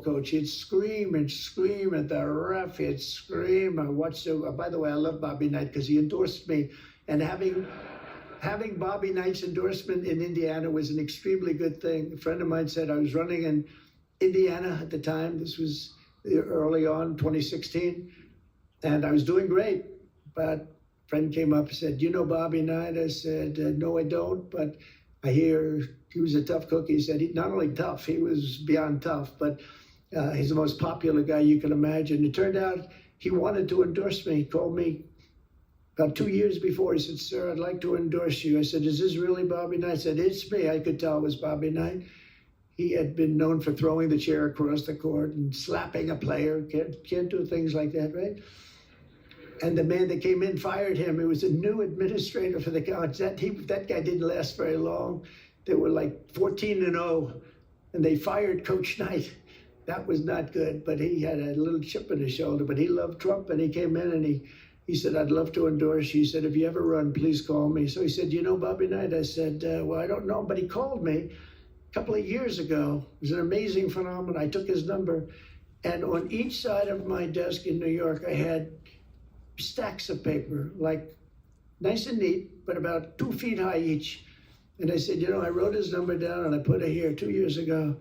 coach. He'd scream and scream at the ref. He'd scream. By the way, I love Bobby Knight because he endorsed me. And having Bobby Knight's endorsement in Indiana was an extremely good thing. A friend of mine said I was running in Indiana at the time. This was early on, 2016. And I was doing great. But a friend came up and said, "You know Bobby Knight?" I said, "No, I don't. But I hear he was a tough cookie." He said, not only tough, he was beyond tough, but he's the most popular guy you can imagine. It turned out he wanted to endorse me. He called me about 2 years before. He said, "Sir, I'd like to endorse you." I said, "Is this really Bobby Knight?" I said, "It's me." I could tell it was Bobby Knight. He had been known for throwing the chair across the court and slapping a player. Can't do things like that, right? And the man that came in fired him. It was a new administrator for the college. That guy didn't last very long. They were like 14-0, and they fired Coach Knight. That was not good, but he had a little chip in his shoulder. But he loved Trump, and he came in and he said, "I'd love to endorse you." He said, "If you ever run, please call me." So he said, "You know Bobby Knight?" I said, "Well, I don't know, but he called me a couple of years ago." It was an amazing phenomenon. I took his number, and on each side of my desk in New York, I had stacks of paper, like nice and neat, but about 2 feet high each. And I said, I wrote his number down and I put it here 2 years ago.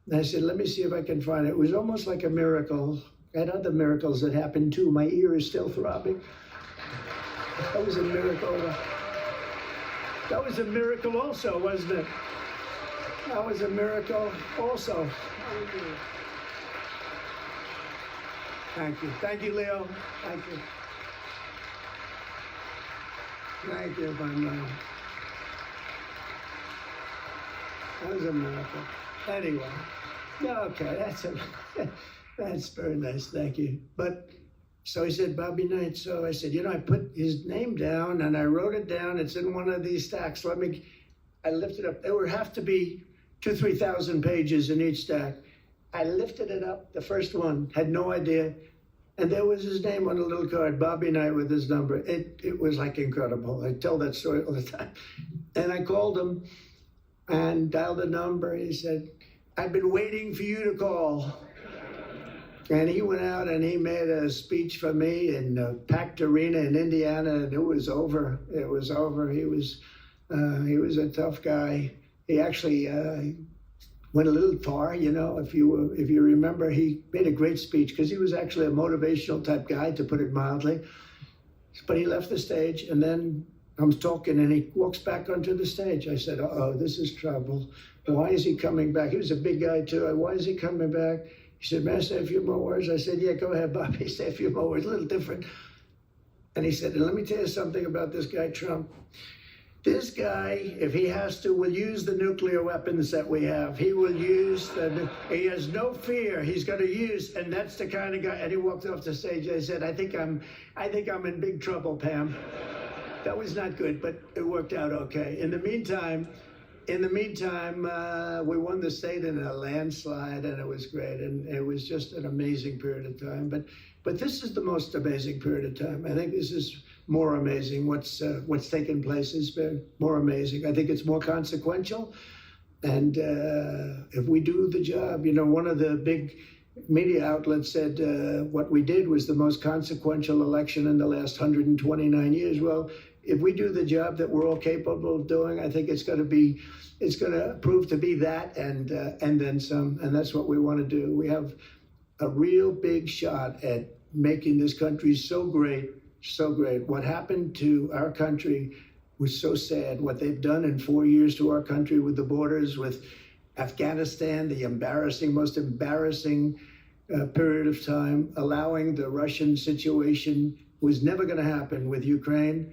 And I said, let me see if I can find it. It was almost like a miracle. I had other miracles that happened too. My ear is still throbbing. That was a miracle. That was a miracle also, wasn't it? That was a miracle also. Thank you. Thank you, Leo. Thank you. Thank you, my man. That was a miracle. Anyway, okay, that's very nice. Thank you. But so he said, Bobby Knight. So I said, I put his name down and I wrote it down. It's in one of these stacks. I lifted up. There would have to be 2,000-3,000 pages in each stack. I lifted it up, the first one, had no idea. And there was his name on a little card, Bobby Knight with his number. It was like incredible. I tell that story all the time. And I called him and dialed the number. He said, "I've been waiting for you to call." And he went out and he made a speech for me in a packed arena in Indiana, and it was over. It was over. He was a tough guy. He actually went a little far, if you remember, he made a great speech because he was actually a motivational type guy, to put it mildly. But he left the stage, and then I'm talking and he walks back onto the stage. I said, "Uh-oh, this is trouble. Why is he coming back?" He was a big guy too. "Why is he coming back?" He said, "May I say a few more words?" I said, "Yeah, go ahead, Bobby, say a few more words," a little different. And he said, "Let me tell you something about this guy, Trump. This guy, if he has to, will use the nuclear weapons that we have. He will use he has no fear. He's going to use, and that's the kind of guy." And he walked off the stage. I said, I think I'm in big trouble, Pam." That was not good, but it worked out okay. In the meantime, we won the state in a landslide, and it was great. And it was just an amazing period of time. But this is the most amazing period of time. I think this is more amazing. What's taken place has been more amazing. I think it's more consequential. And if we do the job, one of the big media outlets said what we did was the most consequential election in the last 129 years. Well, if we do the job that we're all capable of doing, I think it's going to prove to be that and then some. And that's what we want to do. We have a real big shot at making this country so great, so great. What happened to our country was so sad. What they've done in 4 years to our country with the borders, with Afghanistan, the most embarrassing period of time, allowing the Russian situation was never going to happen with Ukraine.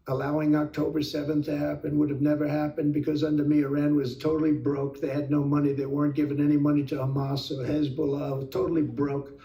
Allowing October 7th to happen would have never happened because under me, Iran was totally broke. They had no money. They weren't giving any money to Hamas or Hezbollah. Totally broke.